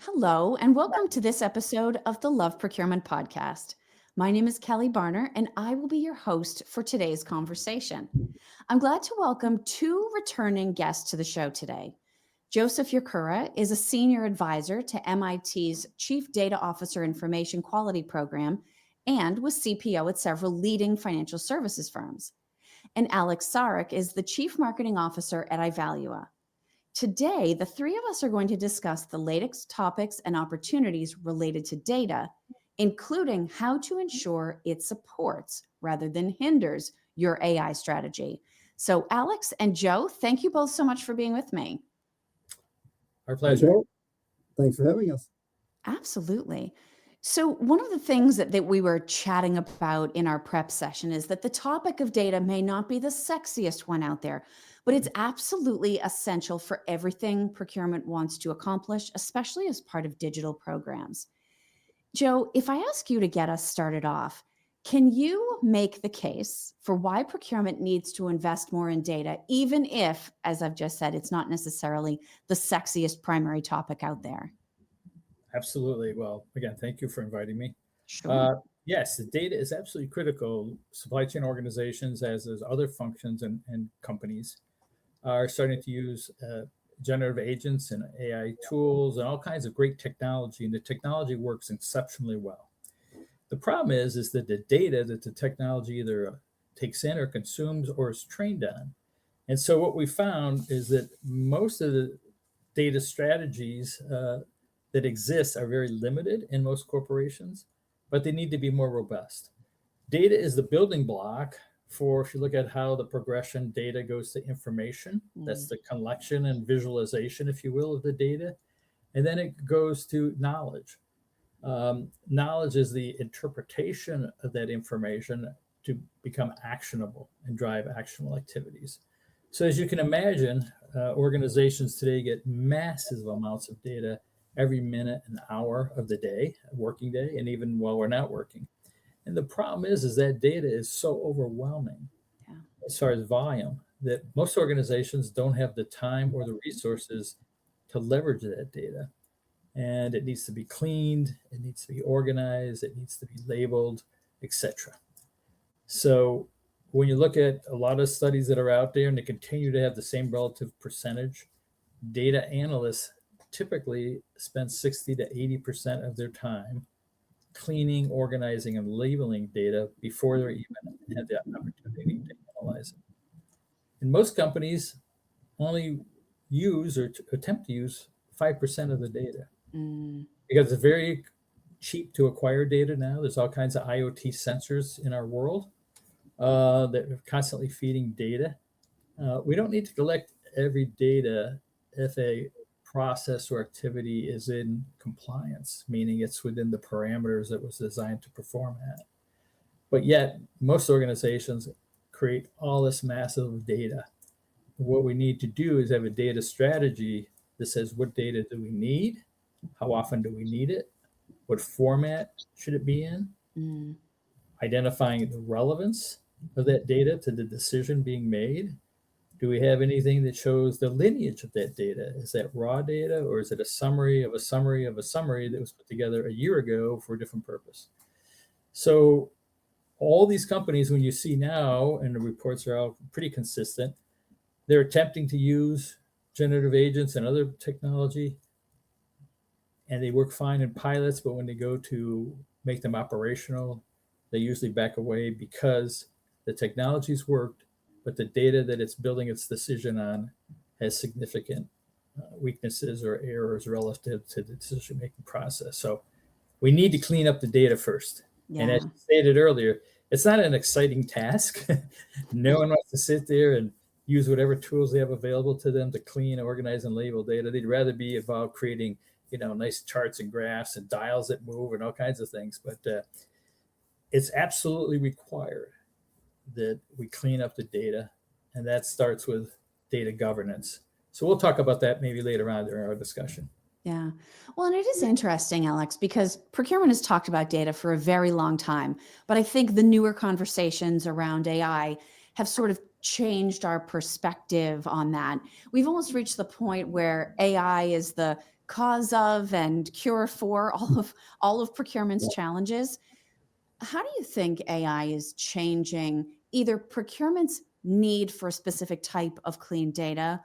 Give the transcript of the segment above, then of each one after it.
Hello, and welcome to this episode of the Love Procurement Podcast. My name is Kelly Barner, and I will be your host for today's conversation. I'm glad to welcome two returning guests to the show today. Joseph Yacura is a senior advisor to MIT's Chief Data Officer Information Quality Program and was CPO at several leading financial services firms. And Alex Saric is the Chief Marketing Officer at Ivalua. Today, the three of us are going to discuss the latest topics and opportunities related to data, including how to ensure it supports rather than hinders your AI strategy. So, Alex and Joe, thank you both so much for being with me. Our pleasure. Okay. Thanks for having us. Absolutely. So, one of the things that we were chatting about in our prep session is that the topic of data may not be the sexiest one out there, but it's absolutely essential for everything procurement wants to accomplish, especially as part of digital programs. Joe, if I ask you to get us started off, can you make the case for why procurement needs to invest more in data, even if, as I've just said, it's not necessarily the sexiest primary topic out there? Absolutely. Well, again, thank you for inviting me. Sure. Yes, the data is absolutely critical. Supply chain organizations, as other functions and companies, are starting to use generative agents and AI tools and all kinds of great technology, and the technology works exceptionally well. The problem is that the data that the technology either takes in or consumes or is trained on. And so what we found is that most of the data strategies that exist are very limited in most corporations, but they need to be more robust. Data is the building block for, if you look at how the progression data goes to information, that's the collection and visualization, if you will, of the data. And then it goes to knowledge. Knowledge is the interpretation of that information to become actionable and drive actionable activities. So as you can imagine, organizations today get massive amounts of data every minute and hour of the day, working day, and even while we're not working. And the problem is that data is so overwhelming as far as volume that most organizations don't have the time or the resources to leverage that data. And it needs to be cleaned, it needs to be organized, it needs to be labeled, etc. So when you look at a lot of studies that are out there and they continue to have the same relative percentage, data analysts typically spend 60 to 80% of their time cleaning, organizing, and labeling data before they even have the opportunity to analyze it. And most companies only use or attempt to use 5% of the data because it's very cheap to acquire data now. There's all kinds of IoT sensors in our world that are constantly feeding data. We don't need to collect every data if a process or activity is in compliance, meaning it's within the parameters that was designed to perform at. But yet, most organizations create all this massive data. What we need to do is have a data strategy that says, what data do we need? How often do we need it? What format should it be in? Identifying the relevance of that data to the decision being made. Do we have anything that shows the lineage of that data? Is that raw data, or is it a summary of a summary of a summary that was put together a year ago for a different purpose? So all these companies, when you see now, and the reports are all pretty consistent, they're attempting to use generative agents and other technology, and they work fine in pilots, but when they go to make them operational, they usually back away because the technology's worked, but the data that it's building its decision on has significant weaknesses or errors relative to the decision-making process. So we need to clean up the data first. Yeah. And as you stated earlier, it's not an exciting task. No one wants to sit there and use whatever tools they have available to them to clean, organize, and label data. They'd rather be about creating, nice charts and graphs and dials that move and all kinds of things. But it's absolutely required that we clean up the data, and that starts with data governance. So we'll talk about that maybe later on during our discussion. Yeah. Well, and it is interesting, Alex, because procurement has talked about data for a very long time, but I think the newer conversations around AI have sort of changed our perspective on that. We've almost reached the point where AI is the cause of and cure for all of procurement's challenges. How do you think AI is changing either procurement's need for a specific type of clean data,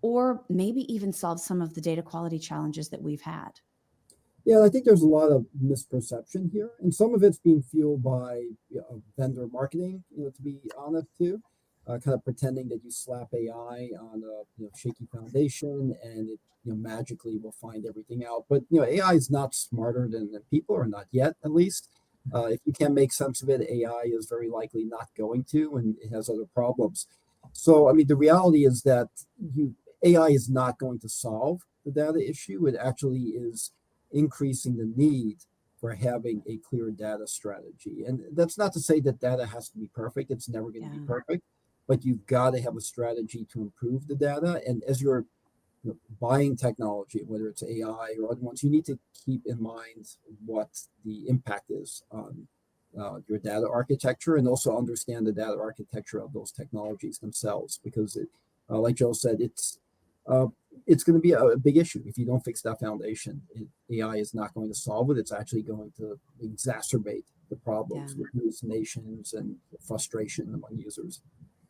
or maybe even solve some of the data quality challenges that we've had? Yeah, I think there's a lot of misperception here, and some of it's being fueled by vendor marketing. To be honest, too, kind of pretending that you slap AI on a shaky foundation and it magically will find everything out. But AI is not smarter than people, or not yet, at least. If you can't make sense of it, AI is very likely not going to, and it has other problems. So, I mean, the reality is that AI is not going to solve the data issue. It actually is increasing the need for having a clear data strategy. And that's not to say that data has to be perfect. It's never going to be perfect, but you've got to have a strategy to improve the data. And as you're buying technology, whether it's AI or other ones, you need to keep in mind what the impact is on your data architecture, and also understand the data architecture of those technologies themselves, because like Joe said, it's going to be a big issue if you don't fix that foundation. AI is not going to solve it. It's actually going to exacerbate the problems with hallucinations and frustration among users.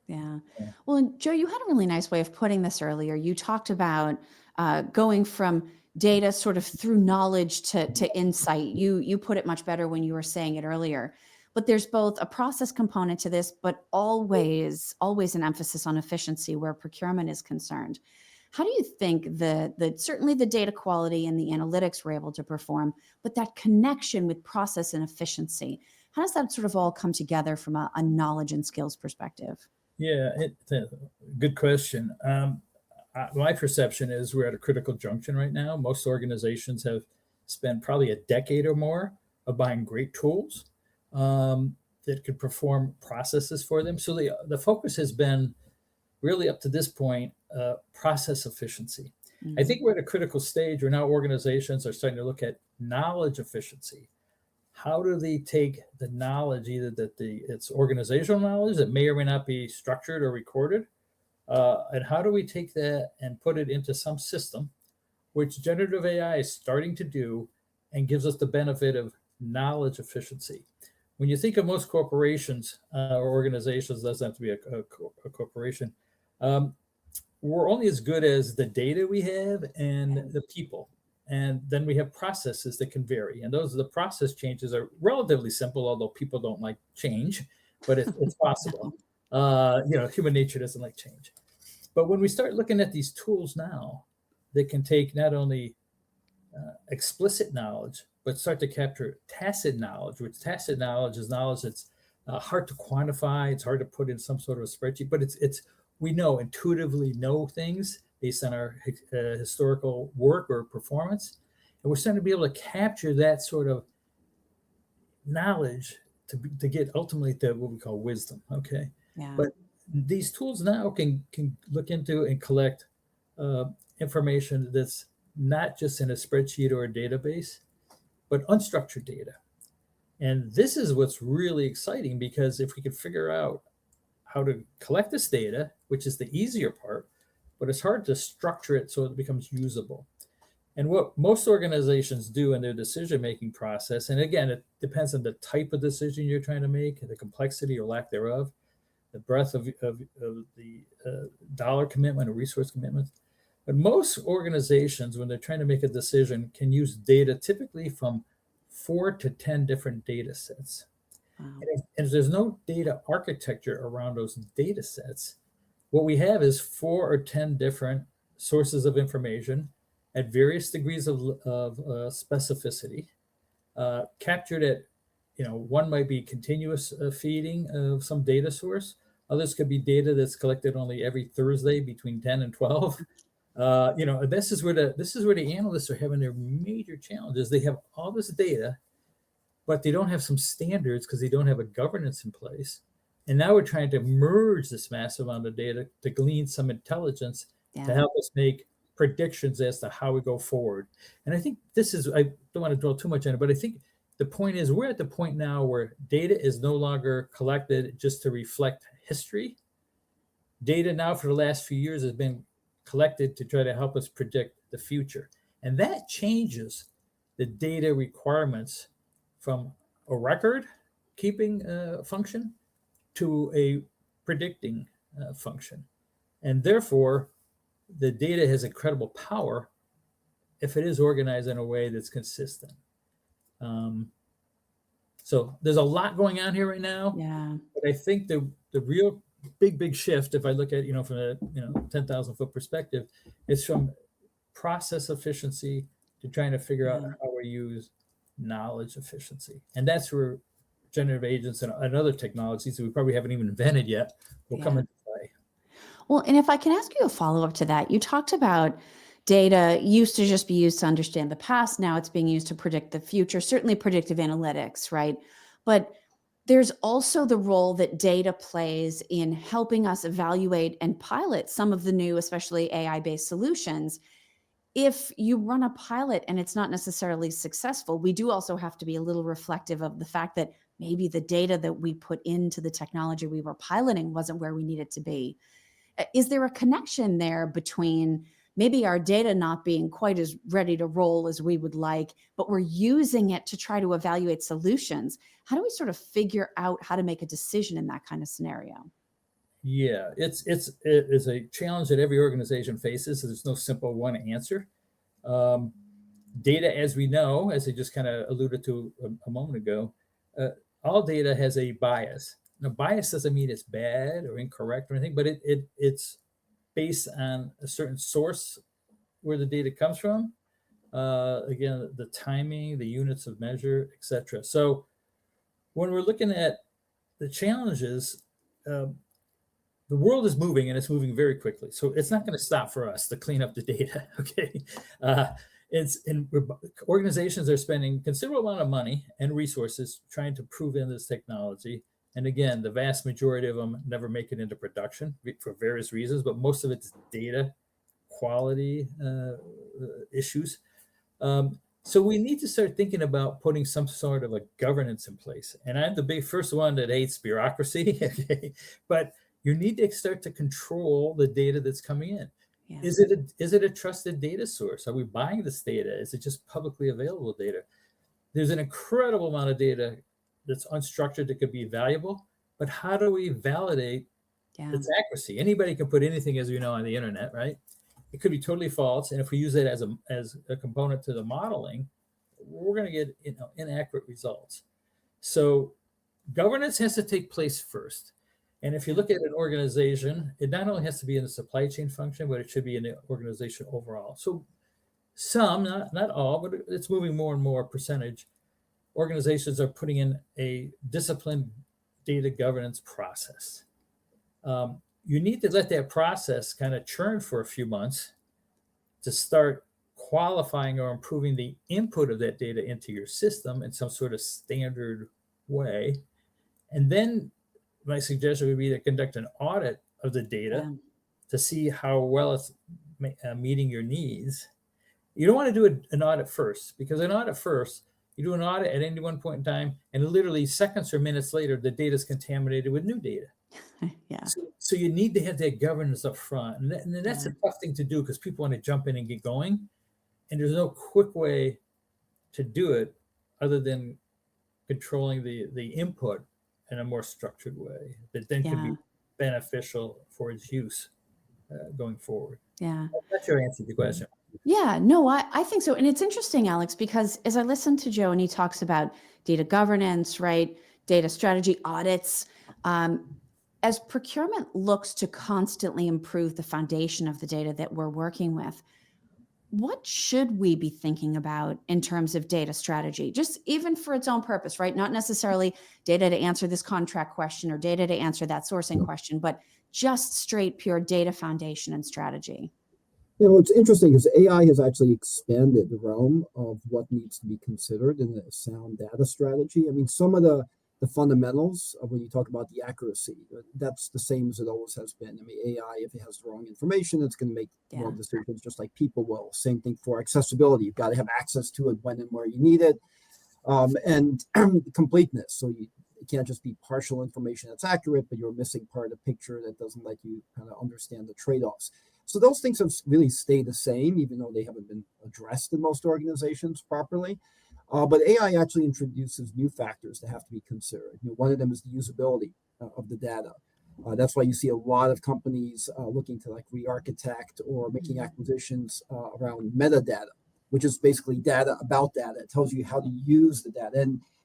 Yeah. Well, and Joe, you had a really nice way of putting this earlier. You talked about going from data sort of through knowledge to insight. You put it much better when you were saying it earlier. But there's both a process component to this, but always an emphasis on efficiency where procurement is concerned. How do you think the certainly the data quality and the analytics we're able to perform, but that connection with process and efficiency, how does that sort of all come together from a knowledge and skills perspective? Yeah, it's a good question. My perception is we're at a critical junction right now. Most organizations have spent probably a decade or more of buying great tools that could perform processes for them. So the focus has been really up to this point, process efficiency. I think we're at a critical stage where now organizations are starting to look at knowledge efficiency. How do they take the knowledge, either that it's organizational knowledge that may or may not be structured or recorded, and how do we take that and put it into some system, which generative AI is starting to do, and gives us the benefit of knowledge efficiency. When you think of most corporations or organizations, doesn't have to be a corporation, we're only as good as the data we have and the people. And then we have processes that can vary. And the process changes are relatively simple, although people don't like change, but it's possible. Human nature doesn't like change. But when we start looking at these tools now, they can take not only explicit knowledge, but start to capture tacit knowledge, which tacit knowledge is knowledge that's hard to quantify. It's hard to put in some sort of a spreadsheet, but we intuitively know things based on our historical work or performance. And we're starting to be able to capture that sort of knowledge to get ultimately to what we call wisdom. Okay. Yeah. But these tools now can look into and collect information that's not just in a spreadsheet or a database, but unstructured data. And this is what's really exciting, because if we could figure out how to collect this data, which is the easier part, but it's hard to structure it so it becomes usable. And what most organizations do in their decision-making process, and again, it depends on the type of decision you're trying to make, the complexity or lack thereof, the breadth of the dollar commitment or resource commitment. But most organizations, when they're trying to make a decision, can use data typically from 4 to 10 different data sets. Wow. And if there's no data architecture around those data sets, what we have is 4 or 10 different sources of information at various degrees of specificity, captured at, one might be continuous feeding of some data source. Others could be data that's collected only every Thursday between 10 and 12. This is where the analysts are having their major challenges. They have all this data, but they don't have some standards because they don't have a governance in place. And now we're trying to merge this massive amount of data to glean some intelligence to help us make predictions as to how we go forward. And I think I don't want to dwell too much on it, but I think the point is we're at the point now where data is no longer collected just to reflect history. Data now for the last few years has been collected to try to help us predict the future. And that changes the data requirements from a record keeping function to a predicting function. And therefore, the data has incredible power if it is organized in a way that's consistent. So there's a lot going on here right now. Yeah. But I think the real big shift, if I look at, from a 10,000 foot perspective, is from process efficiency to trying to figure out how we use knowledge efficiency. And that's where generative agents and other technologies that we probably haven't even invented yet will come into play. Well, and if I can ask you a follow-up to that, you talked about data used to just be used to understand the past. Now it's being used to predict the future, certainly predictive analytics, right? But there's also the role that data plays in helping us evaluate and pilot some of the new, especially AI-based solutions. If you run a pilot and it's not necessarily successful, we do also have to be a little reflective of the fact that maybe the data that we put into the technology we were piloting wasn't where we needed to be. Is there a connection there between maybe our data not being quite as ready to roll as we would like, but we're using it to try to evaluate solutions? How do we sort of figure out how to make a decision in that kind of scenario? Yeah, it is a challenge that every organization faces. There's no simple one answer. Data, as we know, as I just kind of alluded to a moment ago, all data has a bias. Now, bias doesn't mean it's bad or incorrect or anything, but it's based on a certain source where the data comes from. Again, the timing, the units of measure, etc. So when we're looking at the challenges, the world is moving, and it's moving very quickly. So it's not going to stop for us to clean up the data. Okay, organizations are spending considerable amount of money and resources trying to prove in this technology. And again, the vast majority of them never make it into production for various reasons, but most of it's data quality issues. So we need to start thinking about putting some sort of a governance in place. And I'm the first one that hates bureaucracy, okay? But you need to start to control the data that's coming in. Yeah. Is it a trusted data source? Are we buying this data? Is it just publicly available data? There's an incredible amount of data that's unstructured that could be valuable, but how do we validate its accuracy? Anybody can put anything, as we know, on the internet, right? It could be totally false, and if we use it as a component to the modeling, we're going to get inaccurate results. So governance has to take place first. And if you look at an organization, it not only has to be in the supply chain function, but it should be in the organization overall. So some, not all, but it's moving more and more percentage. Organizations are putting in a disciplined data governance process. You need to let that process kind of churn for a few months to start qualifying or improving the input of that data into your system in some sort of standard way. And then my suggestion would be to conduct an audit of the data to see how well it's meeting your needs. You don't want to do an audit first, because an audit first, you do an audit at any one point in time, and literally seconds or minutes later, the data is contaminated with new data. So you need to have that governance up front. And that's a tough thing to do, because people want to jump in and get going. And there's no quick way to do it other than controlling the input in a more structured way that then can be beneficial for its use going forward. Yeah. That's your answer to the question. Yeah, no, I think so. And it's interesting, Alex, because as I listen to Joe and he talks about data governance, right? Data strategy, audits, as procurement looks to constantly improve the foundation of the data that we're working with, what should we be thinking about in terms of data strategy, just even for its own purpose, right? Not necessarily data to answer this contract question or data to answer that sourcing question, but just straight pure data foundation and strategy. It's interesting because AI has actually expanded the realm of what needs to be considered in a sound data strategy. I mean, some of the fundamentals of when you talk about the accuracy, that's the same as it always has been. I mean, AI, if it has the wrong information, it's going to make wrong decisions just like people will. Same thing for accessibility. You've got to have access to it when and where you need it. And completeness. So it can't just be partial information that's accurate, but you're missing part of the picture that doesn't let you kind of understand the trade-offs. So those things have really stayed the same, even though they haven't been addressed in most organizations properly. But AI actually introduces new factors that have to be considered. One of them is the usability of the data. That's why you see a lot of companies looking to like re-architect or making acquisitions around metadata, which is basically data about data. It tells you how to use the data.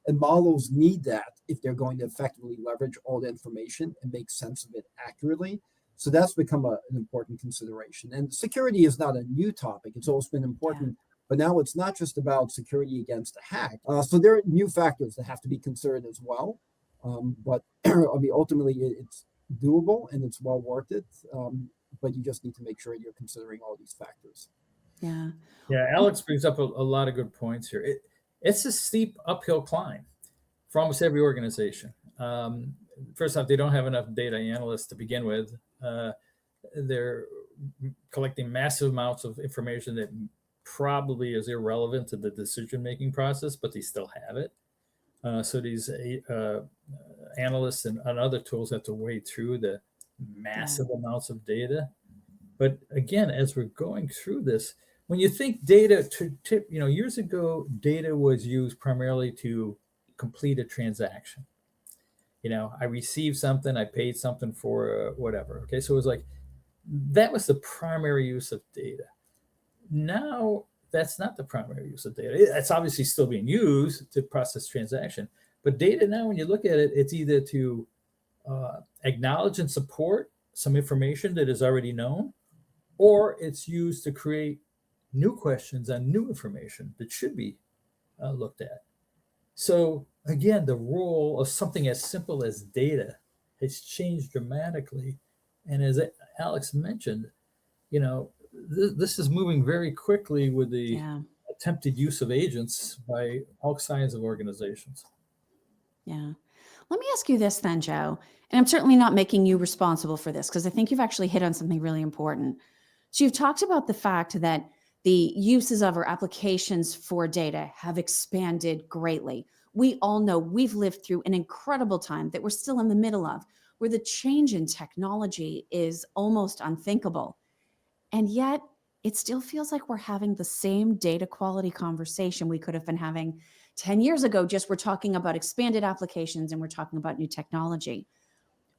And models need that if they're going to effectively leverage all the information and make sense of it accurately. So that's become an important consideration. And security is not a new topic. It's always been important. But now it's not just about security against a hack. So there are new factors that have to be considered as well. But I mean, ultimately, it's doable and it's well worth it. But you just need to make sure you're considering all these factors. Yeah. Yeah, Alex brings up a lot of good points here. It's a steep uphill climb for almost every organization. First off, they don't have enough data analysts to begin with. They're collecting massive amounts of information that probably is irrelevant to the decision-making process, but they still have it. So these analysts and other tools have to wade through the massive amounts of data. But again, as we're going through this, when you think data, years ago, data was used primarily to complete a transaction. I received something, I paid something for whatever. Okay, so it was like, that was the primary use of data. Now, that's not the primary use of data. It's obviously still being used to process transaction. But data now, when you look at it, it's either to acknowledge and support some information that is already known, or it's used to create new questions on new information that should be looked at. So again, the role of something as simple as data has changed dramatically. And as Alex mentioned, this is moving very quickly with the attempted use of agents by all kinds of organizations. Yeah. Let me ask you this then, Joe, and I'm certainly not making you responsible for this because I think you've actually hit on something really important. So you've talked about the fact that the uses of our applications for data have expanded greatly. We all know we've lived through an incredible time that we're still in the middle of, where the change in technology is almost unthinkable. And yet it still feels like we're having the same data quality conversation we could have been having 10 years ago. Just we're talking about expanded applications and we're talking about new technology.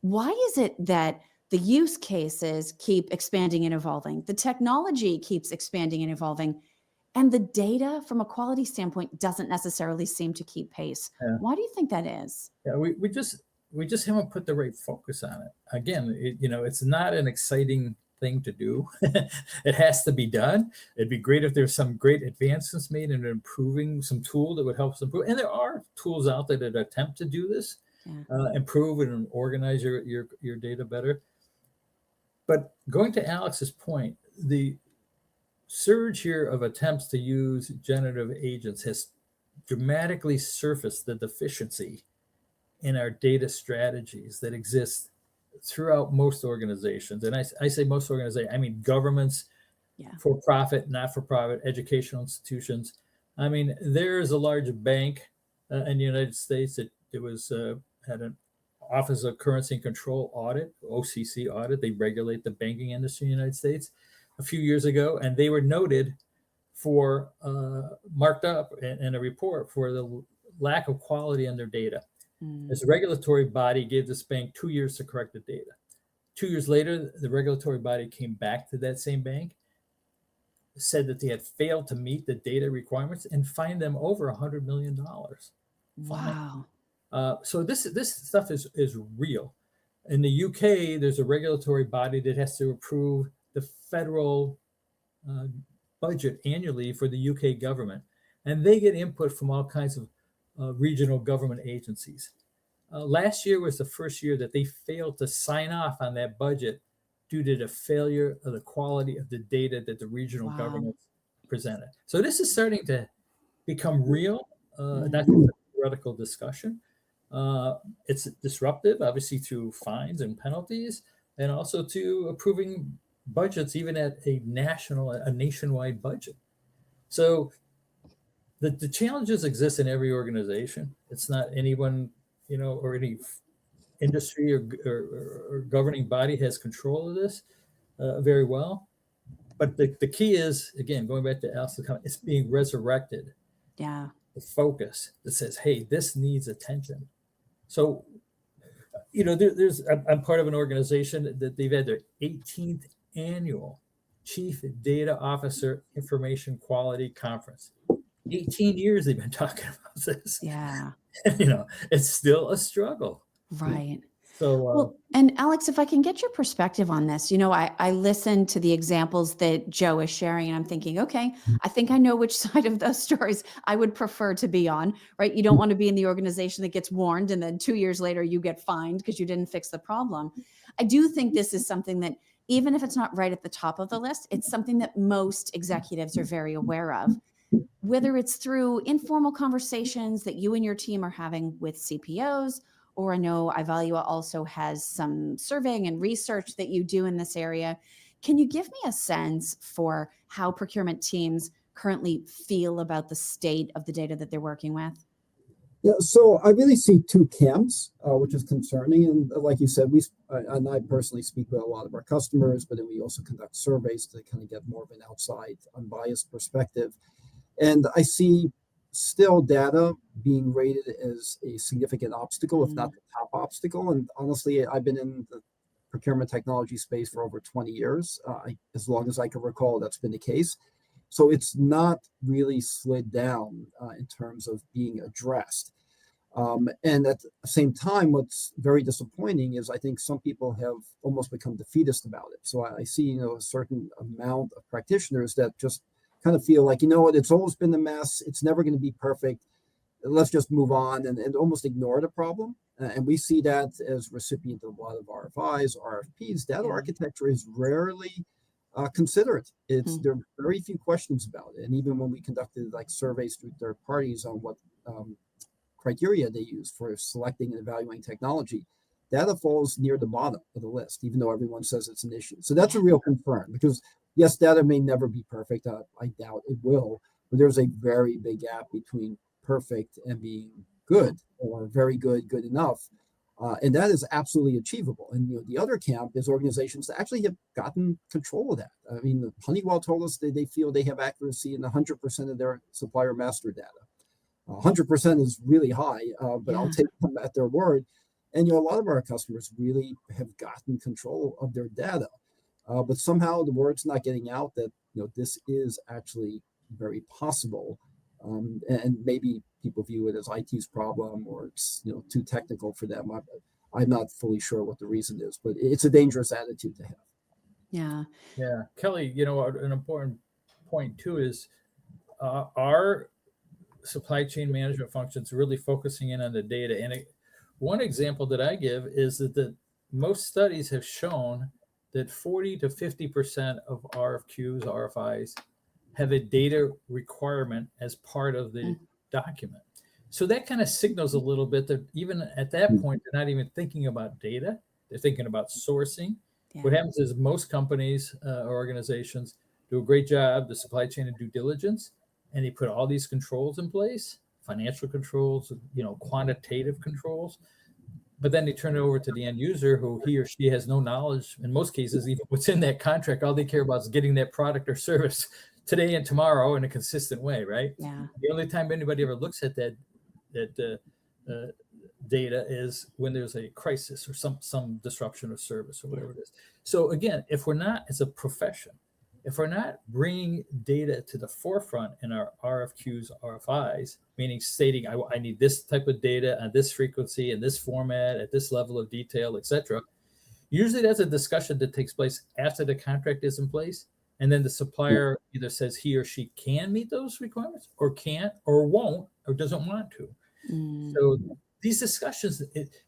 Why is it that the use cases keep expanding and evolving? The technology keeps expanding and evolving, and the data from a quality standpoint doesn't necessarily seem to keep pace. Yeah. Why do you think that is? Yeah, we just haven't put the right focus on it. Again, it's not an exciting thing to do. It has to be done. It'd be great if there's some great advancements made in improving some tool that would help us improve. And there are tools out there that attempt to do this, improve and organize your data better. But going to Alex's point, the surge here of attempts to use generative agents has dramatically surfaced the deficiency in our data strategies that exist throughout most organizations. And I say most organizations, I mean governments, for profit, not for profit, educational institutions. I mean, there is a large bank in the United States that had an Office of Currency and Control audit, OCC audit. They regulate the banking industry in the United States a few years ago, and they were noted for marked up in a report for the lack of quality in their data. As a regulatory body gave this bank 2 years to correct the data. 2 years later, the regulatory body came back to that same bank, said that they had failed to meet the data requirements, and fined them over $100 million. Wow. So this stuff is real. In the UK, there's a regulatory body that has to approve the federal budget annually for the UK government, and they get input from all kinds of regional government agencies. Last year was the first year that they failed to sign off on that budget due to the failure of the quality of the data that the regional governments presented. So this is starting to become real, not just a theoretical discussion. It's disruptive, obviously, through fines and penalties, and also to approving budgets, even at a nationwide budget. So the challenges exist in every organization. It's not anyone, or any industry or governing body has control of this very well. But the key is, again, going back to Alice's comment, it's being resurrected. Yeah. The focus that says, hey, this needs attention. So, I'm part of an organization that they've had their 18th annual Chief Data Officer Information Quality Conference. 18 years they've been talking about this. Yeah. It's still a struggle. Right. So, well, and Alex, if I can get your perspective on this, I listened to the examples that Joe is sharing, and I'm thinking, okay, I think I know which side of those stories I would prefer to be on, right? You don't want to be in the organization that gets warned and then 2 years later you get fined because you didn't fix the problem. I do think this is something that, even if it's not right at the top of the list, it's something that most executives are very aware of, whether it's through informal conversations that you and your team are having with CPOs, or I know Ivalua also has some surveying and research that you do in this area. Can you give me a sense for how procurement teams currently feel about the state of the data that they're working with? Yeah, so I really see two camps, which is concerning. And like you said, and I personally speak with a lot of our customers, but then we also conduct surveys to kind of get more of an outside, unbiased perspective. And I see still data being rated as a significant obstacle, if not the top obstacle. And honestly, I've been in the procurement technology space for over 20 years. As long as I can recall, that's been the case. So it's not really slid down in terms of being addressed. And at the same time, what's very disappointing is I think some people have almost become defeatist about it. So I see, a certain amount of practitioners that just kind of feel like, it's always been a mess. It's never going to be perfect. Let's just move on and almost ignore the problem. And we see that as recipient of a lot of RFIs, RFPs. Data architecture is rarely considered. There are very few questions about it. And even when we conducted surveys through third parties on what criteria they use for selecting and evaluating technology, data falls near the bottom of the list, even though everyone says it's an issue. So that's a real concern, because yes, data may never be perfect. I doubt it will, but there's a very big gap between perfect and being good, or very good, good enough. And that is absolutely achievable. And the other camp is organizations that actually have gotten control of that. I mean, Honeywell told us they feel they have accuracy in 100% of their supplier master data. 100% is really high, but I'll take them at their word. And a lot of our customers really have gotten control of their data. But somehow the word's not getting out that this is actually very possible, and maybe people view it as IT's problem, or it's too technical for them. I'm not fully sure what the reason is, but it's a dangerous attitude to have. Yeah, Kelly. An important point too is our supply chain management functions really focusing in on the data. And one example that I give is that most studies have shown that 40 to 50% of RFQs, RFIs have a data requirement as part of the document. So that kind of signals a little bit that even at that point, they're not even thinking about data. They're thinking about sourcing. What happens is most companies or organizations do a great job, the supply chain and due diligence, and they put all these controls in place, financial controls, quantitative controls. But then they turn it over to the end user, who he or she has no knowledge. In most cases, even what's in that contract, all they care about is getting that product or service today and tomorrow in a consistent way, right? Yeah. The only time anybody ever looks at that data is when there's a crisis or some disruption of service or whatever it is. So again, if we're not, as a profession, if we're not bringing data to the forefront in our RFQs, RFIs, meaning stating I need this type of data on this frequency, in this format, at this level of detail, etc. Usually that's a discussion that takes place after the contract is in place. And then the supplier either says he or she can meet those requirements, or can't, or won't, or doesn't want to. So these discussions,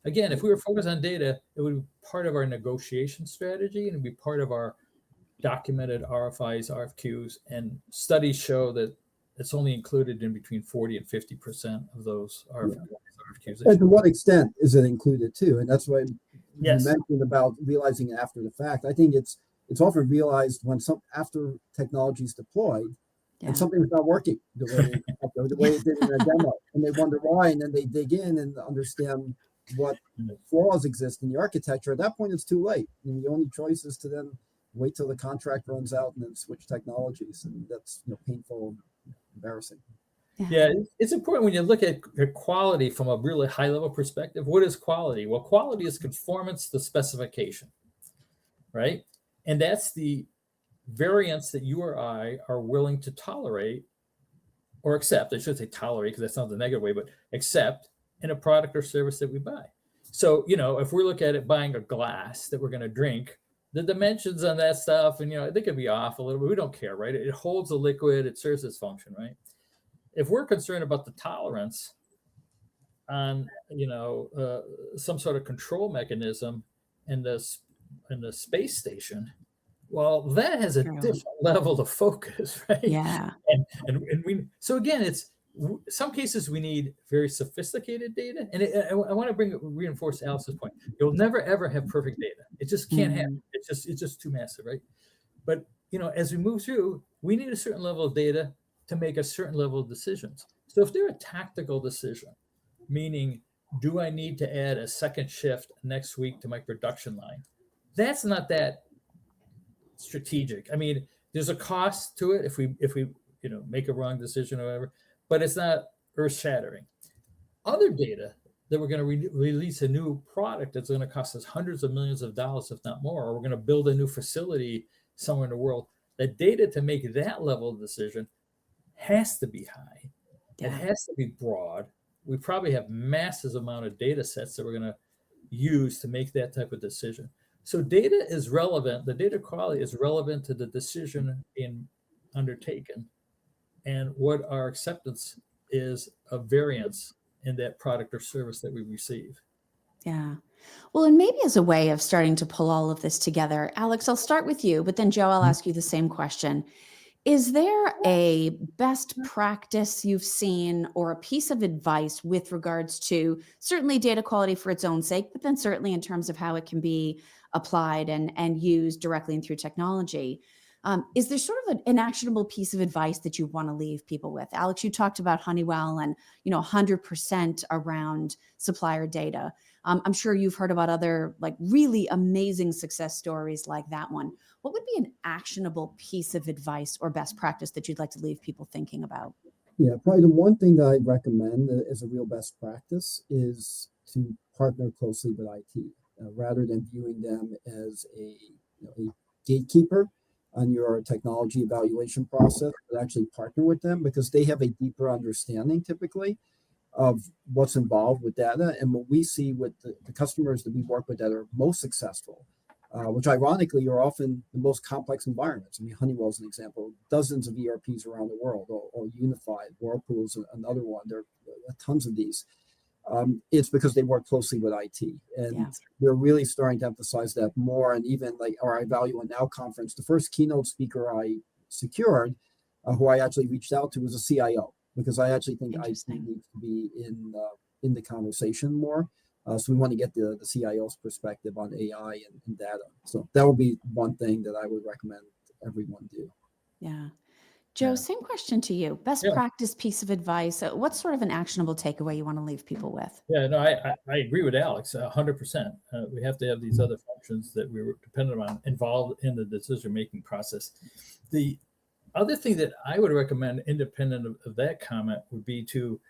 again, if we were focused on data, it would be part of our negotiation strategy, and it'd be part of our documented RFIs, RFQs, and studies show that it's only included in between 40 and 50% of those RFQs. And to what extent is it included too? And that's why you mentioned about realizing it after the fact. I think it's often realized when after technology is deployed and something's not working the way it did in a demo, and they wonder why, and then they dig in and understand what flaws exist in the architecture. At that point, it's too late, and the only choice is to then wait till the contract runs out and then switch technologies, and that's painful, embarrassing. Yeah, it's important when you look at quality from a really high level perspective. What is quality? Well, quality is conformance to specification, right? And that's the variance that you or I are willing to tolerate or accept. I should say tolerate because that sounds a negative way, but accept in a product or service that we buy. So, if we look at it buying a glass that we're going to drink, the dimensions on that stuff, and they could be off a little bit. We don't care, right? It holds a liquid, it serves its function, right? If we're concerned about the tolerance on, some sort of control mechanism in the space station, well, that has a different level of focus, right? Yeah. And we, so again, some cases we need very sophisticated data. And I want to reinforce Alice's point. You'll never, ever have perfect data. It just can't happen. It's just too massive, right? But, as we move through, we need a certain level of data to make a certain level of decisions. So if they're a tactical decision, meaning, do I need to add a second shift next week to my production line? That's not that strategic. I mean, there's a cost to it if we make a wrong decision or whatever, but it's not earth-shattering. Other data that we're going to release a new product that's going to cost us hundreds of millions of dollars, if not more, or we're going to build a new facility somewhere in the world. The data to make that level of decision has to be high. It has to be broad. We probably have massive amount of data sets that we're going to use to make that type of decision. So data is relevant. The data quality is relevant to the decision being undertaken and what our acceptance is of variance in that product or service that we receive. Yeah. Well, and maybe as a way of starting to pull all of this together, Alex, I'll start with you, but then Joe, I'll ask you the same question. Is there a best practice you've seen or a piece of advice with regards to certainly data quality for its own sake, but then certainly in terms of how it can be applied and used directly and through technology? Is there sort of an actionable piece of advice that you want to leave people with? Alex, you talked about Honeywell and 100% around supplier data. I'm sure you've heard about other like really amazing success stories like that one. What would be an actionable piece of advice or best practice that you'd like to leave people thinking about? Yeah, probably the one thing that I'd recommend as a real best practice is to partner closely with IT rather than viewing them as a gatekeeper on your technology evaluation process, but actually partner with them because they have a deeper understanding typically of what's involved with data. And what we see with the customers that we work with that are most successful, which ironically are often the most complex environments. I mean, Honeywell is an example, dozens of ERPs around the world, or Unified, Whirlpool's another one. There are tons of these. It's because they work closely with IT. And we're really starting to emphasize that more. And even like our Ivalua Now conference, the first keynote speaker I secured, who I actually reached out to, was a CIO, because I actually think IT needs to be in the conversation more. So we want to get the CIO's perspective on AI and data. So that would be one thing that I would recommend everyone do. Yeah. Joe, same question to you. Best practice piece of advice. What's sort of an actionable takeaway you want to leave people with? Yeah, no, I agree with Alex 100%. We have to have these other functions that we were dependent on involved in the decision-making process. The other thing that I would recommend, independent of that comment, would be to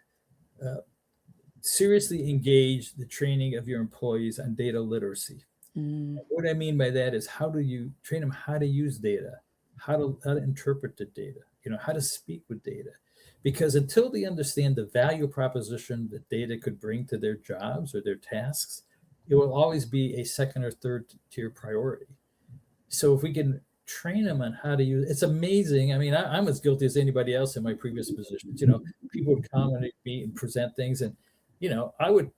seriously engage the training of your employees on data literacy. What I mean by that is, how do you train them how to use data, how to interpret the data, how to speak with data? Because until they understand the value proposition that data could bring to their jobs or their tasks, it will always be a second or third tier priority. So if we can train them on how to use, it's amazing. I mean, I'm as guilty as anybody else in my previous positions. People would come and meet and present things, and I would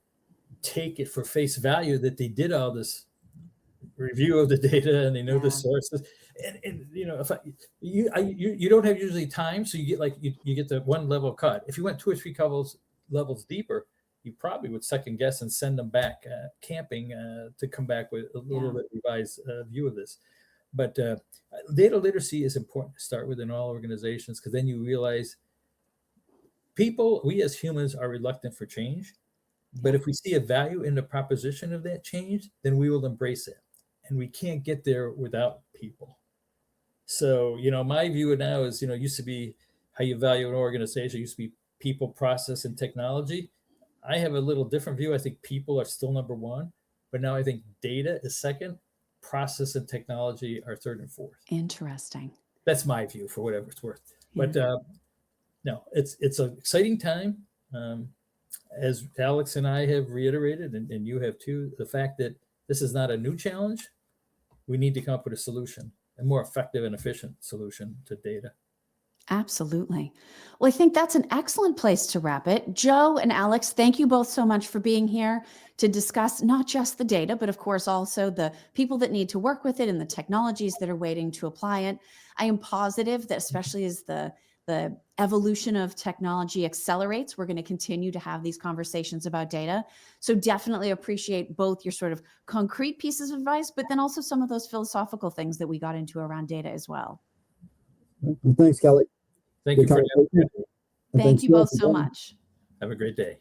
take it for face value that they did all this review of the data and they know the sources. And if you don't have usually time, so you get you get the one level cut. If you went 2 or 3 levels deeper, you probably would second guess and send them back camping to come back with a little bit revised view of this. But data literacy is important to start with in all organizations, because then you realize we as humans are reluctant for change. But if we see a value in the proposition of that change, then we will embrace it. and we can't get there without people. So, my view now is, used to be how you value an organization, used to be people, process, and technology. I have a little different view. I think people are still number one, but now I think data is second, process and technology are third and fourth. Interesting. That's my view, for whatever it's worth. But no, it's an exciting time. As Alex and I have reiterated, and you have too, the fact that this is not a new challenge. We need to come up with a solution, a more effective and efficient solution to data. Absolutely. Well, I think that's an excellent place to wrap it. Joe and Alex, thank you both so much for being here to discuss not just the data, but of course also the people that need to work with it and the technologies that are waiting to apply it. I am positive that especially as the evolution of technology accelerates, we're going to continue to have these conversations about data. So definitely appreciate both your sort of concrete pieces of advice, but then also some of those philosophical things that we got into around data as well. Well, thanks, Kelly. Thank you for the opportunity. Thank you both so much. Have a great day.